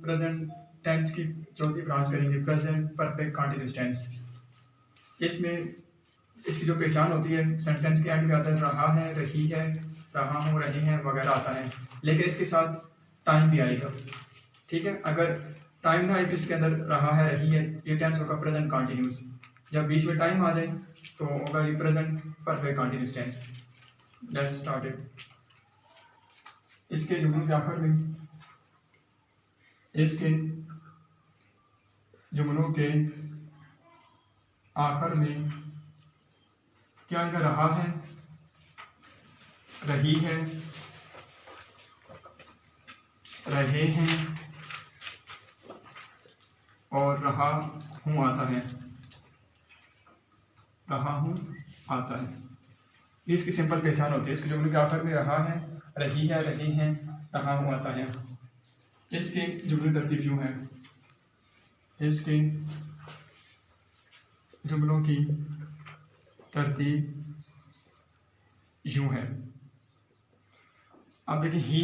Present tense की चौथी branch करेंगे, प्रेजेंट परफेक्ट कंटिन्यूअस टेंस। इसमें इसकी जो पहचान होती है, सेंटेंस के एंड में आता है रहा है, रही है, रहा हूँ, रहे हैं वगैरह आता है, लेकिन इसके साथ टाइम भी आएगा। ठीक है, अगर टाइम ना आए तो इसके अंदर रहा है, रही है, ये टेंस होगा प्रेजेंट कंटिन्यूअस। जब बीच में टाइम आ जाए तो होगा ये present perfect continuous tense. Let's start it. इसके जुमलों के आखिर में, इसके जुमलों के आखिर में क्या आएगा? रहा है, रही है, रहे हैं और रहा हूँ आता है, रहा हूँ आता है। ये इसकी सिंपल पहचान होती है। इसके जुमलों के आखिर में रहा है, रही है, रहे हैं, रहा हूँ आता है। इसके जुमले तरतीब यूँ है, इसके जुमलों की तरतीब यूँ है। अब देखिए, he,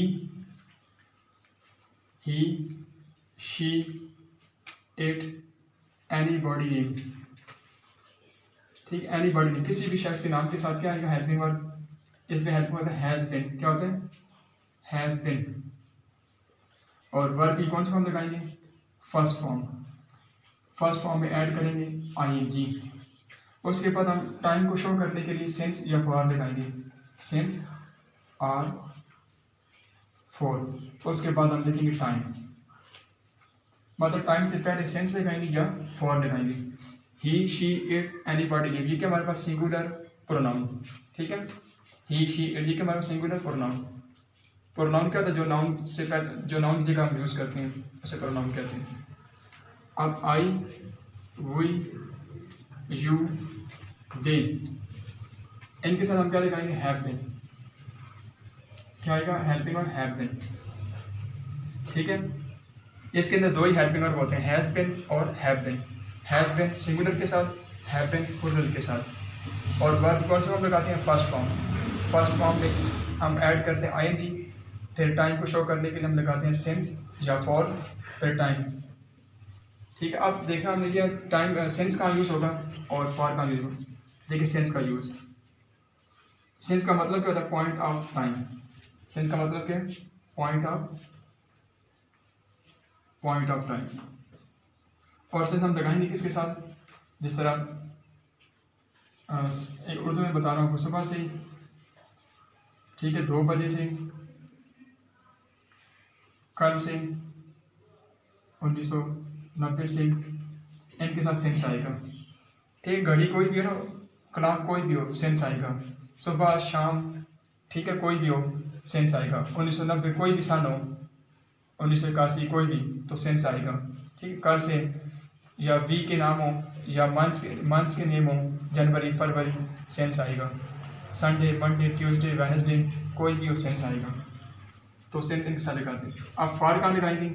she, it, anybody name. ठीक, एनी बॉडी नेम, किसी भी शख्स के नाम के साथ क्या आएगा? Helping verb. इसमें हेल्पिंग वर्ब हैज़ बीन। क्या होता है? Has been. और वर्ब की कौन सी फॉर्म लगाएंगे? First form. फर्स्ट फॉर्म में ऐड करेंगे आईएनजी। उसके बाद हम टाइम को शो करने के लिए सिंस या फॉर लगाएंगे, सिंस आर फॉर। उसके बाद हम लिखेंगे टाइम, मतलब टाइम से पहले सेंस लगाएंगे या फॉर लगाएंगे। ही, शी, इट, एनीबॉडी नेम, ये क्या हमारे पास सिंगुलर प्रोनाउन। ठीक है, ही, शी, इट, ये क्या हमारे पास सिंगुलर प्रोनाउन। प्रोनाउन क्या होता है? जो नाउन से पहले, जो नाउन की जगह हम यूज़ करते हैं उसे प्रोनाउन कहते हैं। अब आई, वी, यू, दे, इनके साथ हम क्या लगाएंगे? Have been. क्या आएगा? हेल्पिंग और हैव बीन। ठीक है, इसके अंदर दो ही हेल्पिंग वर्ब होते हैं, हैज़ बीन और have been. Has been singular के साथ, हैव बीन प्लूरल के साथ। और वर्ब कौन से फॉर्म लगाते हैं? First form. फर्स्ट फॉर्म में हम ऐड करते हैं आईएनजी, फिर टाइम को शो करने के लिए हम लगाते हैं सिंस या फॉर, फिर टाइम। ठीक है, अब देखना हमने लिया टाइम, सिंस कहाँ यूज़ होगा और फॉर कहाँ यूज़ होगा। देखिए सिंस का यूज़, सिंस का मतलब क्या होता है? Point of time. सिंस का मतलब क्या है? Point of time. और सिंस हम लगाएंगे किसके साथ? जिस तरह एक उर्दू में बता रहा हूँ, सुबह से, ठीक है, 2 बजे से, कल से, 1990 से, इनके साथ सेंस आएगा। ठीक, घड़ी कोई भी हो ना, क्लॉक कोई भी हो, सेंस आएगा। सुबह, शाम, ठीक है, कोई भी हो, सेंस आएगा। 1990 कोई भी सन हो, 1981 कोई भी, तो सेंस आएगा। ठीक, कल से, या वीक के नाम हो या मंथ्स के नेम हो, जनवरी, फरवरी, सेंस आएगा। संडे, मंडे, ट्यूसडे, वेडनेसडे, कोई भी हो, सेंस आएगा। तो सेंस इनके साथ लगाते हैं। अब फॉर कहाँ लगाएंगे?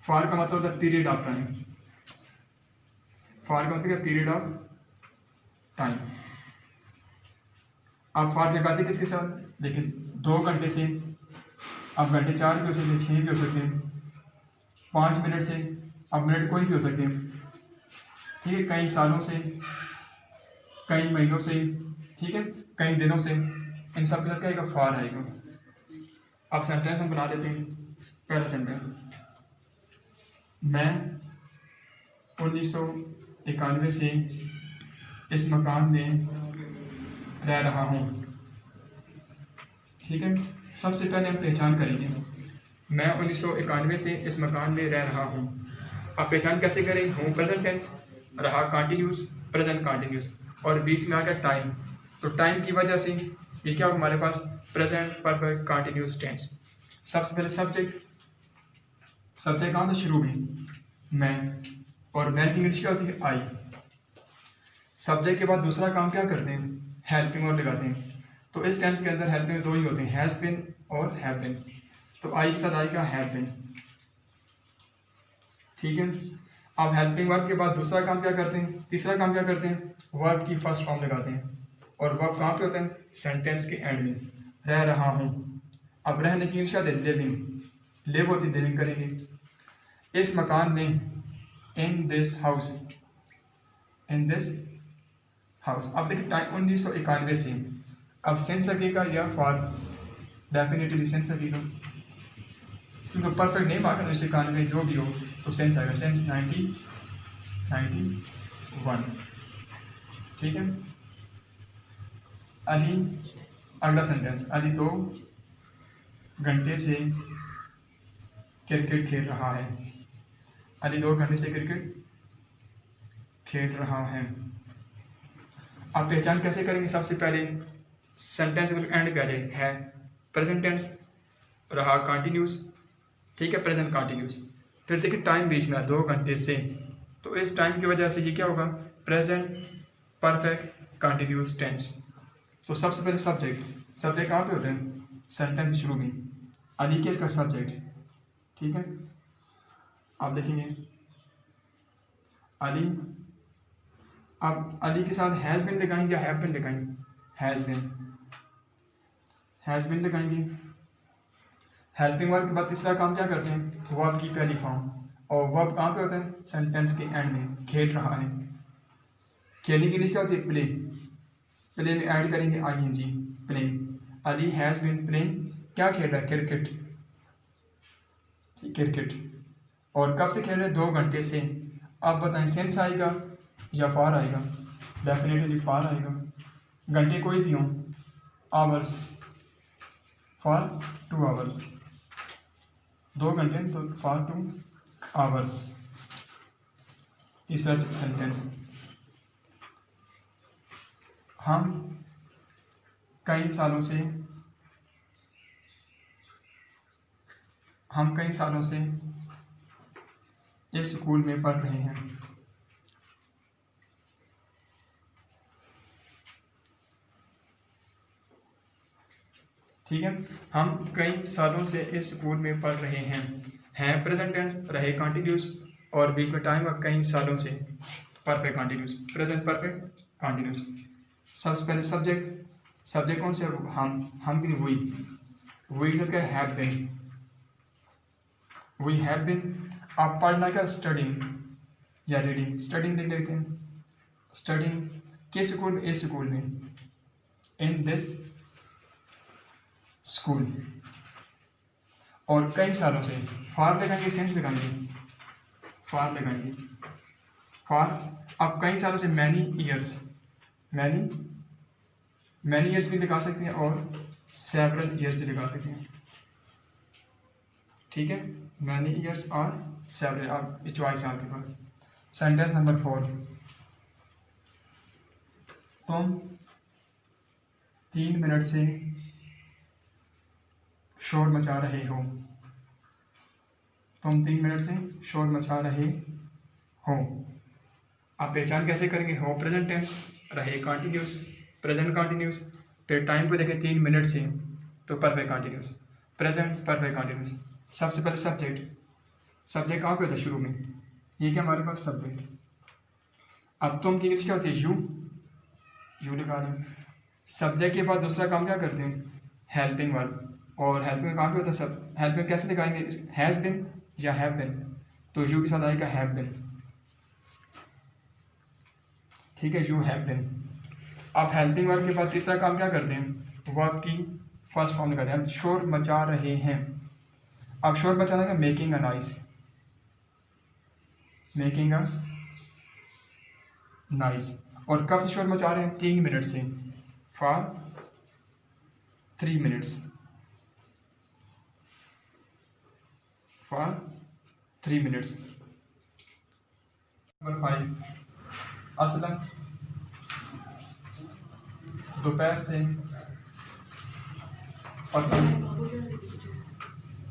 फॉर का मतलब होता है पीरियड ऑफ टाइम। फॉर का मतलब क्या? Period of time. आप फॉर लगाते किसके साथ? देखिए, 2 घंटे से, अब घंटे 4 भी हो सकते हैं, 6 भी हो सकते हैं, 5 मिनट से, अब मिनट कोई भी हो सकते हैं। ठीक है, कई सालों से, कई महीनों से, ठीक है, कई दिनों से, इन सब के साथ क्या आएगा? फॉर आएगा। अब सेंटेंस हम बना देते हैं। पहला सेंटेंस, मैं 1991 से इस मकान में रह रहा हूँ। ठीक है, सबसे पहले हम पहचान करेंगे, मैं 1991 से इस मकान में रह रहा हूँ। अब पहचान कैसे करेंगे? हूँ प्रेजेंट टेंस, रहा कंटिन्यूस, प्रेजेंट कंटिन्यूस, और बीच में आ गया टाइम। तो टाइम की वजह से ये क्या होगा हमारे पास? Present perfect continuous tense. सबसे पहले सब्जेक्ट कहाँ था? शुरू में मैं, और मैं की इंग्लिश क्या होती है? आई। सब्जेक्ट के बाद दूसरा काम क्या करते हैं? हेल्पिंग वर्ब लगाते हैं। तो इस टेंस के अंदर हेल्पिंग 2 ही होते हैं, हैज़ बिन और हैव बिन। तो आई के साथ आएगा हैव बिन। ठीक है, अब हेल्पिंग वर्ब के बाद दूसरा काम क्या करते हैं? तीसरा काम क्या करते हैं? वर्ब की फर्स्ट फॉर्म लगाते हैं। और वर्ब कहाँ पे होता है? सेंटेंस के एंड में, रह रहा हूँ। अब रहने की इंग्लिश क्या है? लिविंग। लिव होती है, लिविंग करेंगे। इस मकान में, in this house, in this house. अब देखिए टाइम 1991 से, अब सेंस लगेगा या फॉर, डेफिनेटली सेंस लगेगा क्योंकि परफेक्ट नेम आकर 1991 जो भी हो तो सेंस आएगा, सेंस 1991। ठीक है। अली, अगला सेंटेंस, अली 2 घंटे से क्रिकेट खेल रहा है। अली 2 घंटे से क्रिकेट खेल रहा है। आप पहचान कैसे करेंगे? सबसे पहले सेंटेंस एंड पे आ जाए, है प्रेजेंट टेंस, रहा कंटिन्यूस, ठीक है, प्रेजेंट कंटिन्यूस। फिर देखिए टाइम बीच में 2 घंटे से, तो इस टाइम की वजह से ये क्या होगा? Present perfect continuous tense. तो सबसे पहले सब्जेक्ट, सब्जेक्ट कहाँ पे होते हैं? सेंटेंस के शुरू में। अली के इसका सब्जेक्ट, ठीक है। आप देखेंगे अली, अब अली के साथ हैज़ बिन लगाएंगे या हैव बिन लगाएंगे? हैज़ बिन लगाएंगे। हेल्पिंग वर्ब के बाद तीसरा काम क्या करते हैं? वर्ब की पहली फॉर्म, और वर्ब कहाँ पे होता है? सेंटेंस के एंड में। खेल रहा है, खेलने की इंग्लिश क्या होती है? प्ले। प्ले में ऐड करेंगे ING, playing. Ali has been playing, क्या खेल रहा है? Cricket, cricket. और कब से खेल रहे हैं? 2 घंटे से। अब बताएं सेंस आएगा या फॉर आएगा? डेफिनेटली फॉर आएगा। घंटे कोई भी हो, आवर्स, फॉर 2 आवर्स, 2 घंटे तो फॉर 2 आवर्स। तीसरा सेंटेंस, हम कई सालों से इस स्कूल में पढ़ रहे हैं। ठीक है, हम कई सालों से इस स्कूल में पढ़ रहे हैं प्रेजेंट टेंस, रहे कंटिन्यूस, और बीच में टाइम और कई सालों से perfect continuous, present perfect continuous. सबसे पहले सब्जेक्ट, सब्जेक्ट कौन से? हम की वही के साथ क्या? Have been, we have been. आप पढ़ना क्या? स्टडिंग या रीडिंग, स्टडिंग लिख लेते हैं। स्टडिंग किस स्कूल में? इस स्कूल में, इन दिस स्कूल। और कई सालों से, फॉर लगाएंगे, सेंस लगाएंगे, फॉर लगाएंगे, फॉर। अब कई सालों से मैनी ईयर्स, मैनी ईयर्स भी लगा सकते हैं और सेवरल ईयर्स भी लगा सकते हैं। ठीक है, मैनी ईयर्स और सेवरल, आप चॉइस है आपके पास। सेंटेंस नंबर 4, तुम 3 मिनट से शोर मचा रहे हो। तुम 3 मिनट से शोर मचा रहे हो। आप पहचान कैसे करेंगे? हो प्रेजेंट टेंस, रहे कंटिन्यूस, प्रेजेंट कंटिन्यूस। फिर टाइम को देखें 3 मिनट से तो perfect continuous, present perfect continuous. सबसे पहले सब्जेक्ट, सब्जेक्ट कहाँ पे होता है? शुरू में। ये क्या हमारे पास सब्जेक्ट। अब तुम की इंग्लिश क्या होती है? यू लिखा दें। सब्जेक्ट के बाद दूसरा काम क्या करते हैं? हेल्पिंग वर्ब, और हेल्पिंग कहाँ पे होता है? सब हेल्पिंग कैसे लिखाएंगे? हैज़ बिन या हैव बिन, तो यू के साथ आएगा हैव बिन। ठीक है, यू हैव बिन। अब हेल्पिंग वर्ब के बाद तीसरा काम क्या करते हैं? वर्ब की फर्स्ट फॉर्म लगाते हैं। हम शोर मचा रहे हैं। अब शोर मचाना का making a noise, making a noise. और कब से शोर मचा रहे हैं? 3 मिनट से, for 3 minutes, for 3 minutes. Number 5, Aslam दोपहर से पतंग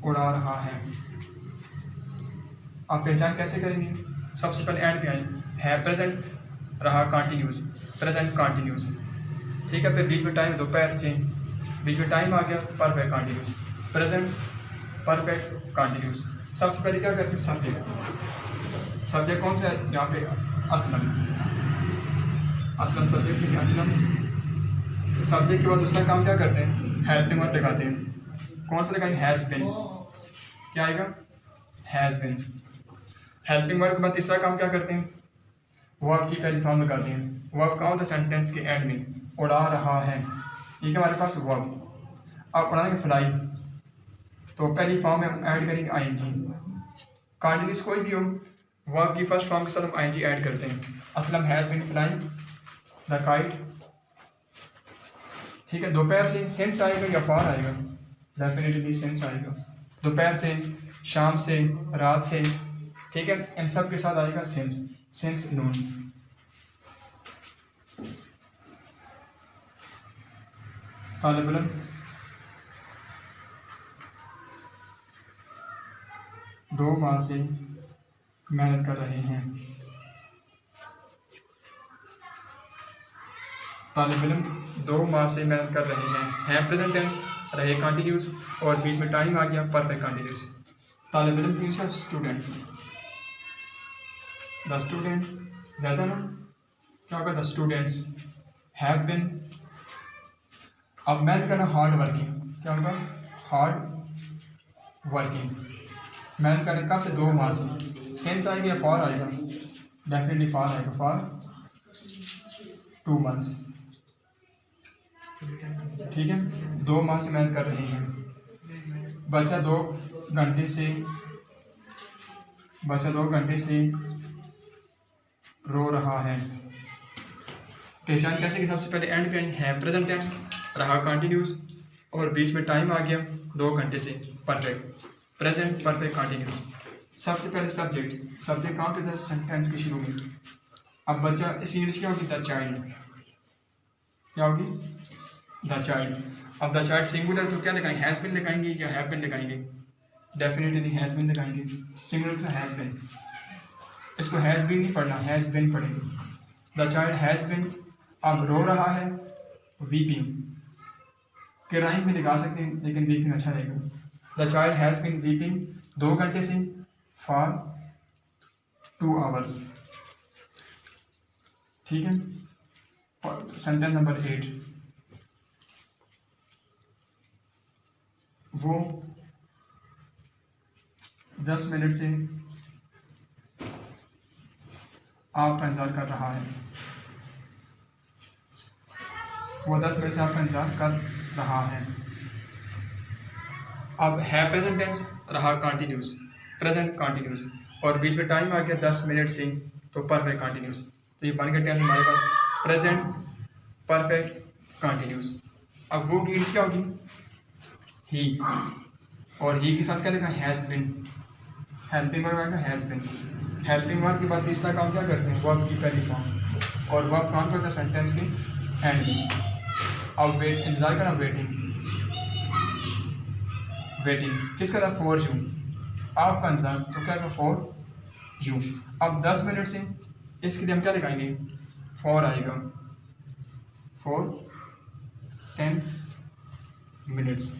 उड़ा रहा है। आप पहचान कैसे करेंगे? सबसे पहले एंड पे आए, है प्रेजेंट, रहा कंटिन्यूस, प्रेजेंट कंटिन्यूस। ठीक है, फिर बीच में टाइम दोपहर से, बीच में टाइम आ गया, perfect continuous, present perfect continuous. सबसे पहले क्या करते हैं? सब्जेक्ट, सब्जेक्ट कौन सा है यहाँ पे? असलम, असलम सब्जेक्ट नहीं, असलम। सब्जेक्ट के बाद दूसरा काम क्या करते हैं? हेल्पिंग वर्ब लगाते हैं। कौन सा लगाएंगे? हैज़ बिन, क्या आएगा? Has been. हेल्पिंग वर्ब के बाद तीसरा काम क्या करते हैं, वर्ब की पहली फॉर्म लगाते हैं। वर्ब कहाँ होता है, सेंटेंस के एंड में, उड़ा रहा है, ठीक है हमारे पास वर्ब। अब उड़ाएंगे फ्लाई, तो पहली फॉर्म में हम ऐड करेंगे आई एन जी। कंटिन्यूस कोई भी हो, वर्ब की फर्स्ट फॉर्म के साथ हम आई एन जी ऐड करते हैं। Aslam has been flying the kite, ठीक है। दोपहर से सिंस आएगा या फार आएगा, डेफिनेटली सिंस आएगा। दोपहर से, शाम से, रात से, ठीक है, इन सब के साथ आएगा सिंस, सिंस नून। तालिब इल्म 2 माह से मेहनत कर रहे हैं। तालिब इल्म 2 माह से मेहनत कर रहे हैं प्रेजेंट टेंस, रहे कंटिन्यूस और बीच में टाइम आ गया परफेक्ट कंटिन्यूस। तालिब इल्म मींस का स्टूडेंट, द स्टूडेंट ज़्यादा ना, क्या होगा, द स्टूडेंट्स हैव बिन। अब मेहनत करना हार्ड वर्किंग, क्या होगा, हार्ड वर्किंग। मेहनत करने कब से, 2 माह से। सेंस आएगा या फॉर आएगा, डेफिनेटली फॉर आएगा, फॉर 2 मंथ्स, ठीक है। 2 माह से मेहनत कर रहे हैं। बच्चा 2 घंटे से रो रहा है। पहचान कैसे कि सबसे पहले एंड पे है प्रेजेंट टेंस, रहा कंटिन्यूस और बीच में टाइम आ गया 2 घंटे से, परफेक्ट प्रेजेंट परफेक्ट कंटिन्यूस। सबसे पहले सब्जेक्ट कहाँ पे था, सेंटेंस के शुरू में। अब बच्चा, इस इंग्लिश क्या होगी, द चाइल्ड, क्या होगी, द चाइल्ड। अब द चाइल्ड सिंगुलर तो क्या लगाएंगे, हैज़ बिन लगाएंगे या हैव बिन लगाएंगे, डेफिनेटली हैज़ बिन लगाएंगे। सिंगुलर से हैज़ बिन, इसको हैज़ बिन नहीं पढ़ना, हैज़ बिन पढ़ेंगे। द चाइल्ड हैज़ बिन, अब रो रहा है, वीपिंग के राइम में लगा सकते हैं लेकिन वीपिंग अच्छा रहेगा। The child has been weeping 2 घंटे से, फॉर 2 आवर्स, ठीक है। सेंटेंस नंबर 8, वो 10 मिनट से आपका इंतजार कर रहा है। वो 10 मिनट से आपका इंतजार कर रहा है। अब है प्रेजेंट टेंस, रहा कंटिन्यूस, प्रेजेंट कंटिन्यूस और बीच में टाइम आ गया 10 मिनट से, तो परफेक्ट कंटिन्यूस। तो ये बन गया टेंस हमारे पास प्रेजेंट परफेक्ट कंटिन्यूस। अब वो की क्या होगी, ही, और ही के साथ क्या लिखा, हैज़ बिन। हेल्पिंग वर्ब आएगा हैज़ बिन। हेल्पिंग वर्ब के बाद तीसरा काम क्या करते हैं, वर्ब की पहली फॉर्म, और वर्ब कौन करता है, सेंटेंस के एंड में। अब वेट, इंतजार करना, वेटिंग किसका था, फॉर यू, आपका इंतजार, तो क्या होगा, फॉर यू। अब 10 मिनट से, इसके लिए हम क्या लगाएंगे, फॉर आएगा, फॉर 10 मिनट्स,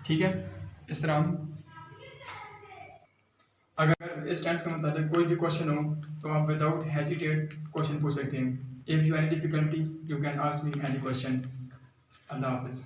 ठीक है। इस तरह हम, अगर इस टेंस का मतलब कोई भी क्वेश्चन हो तो आप विदाउट हेजिटेट क्वेश्चन पूछ सकते हैं। If you any difficulty you can ask me any question. अल्लाह हाफिज़।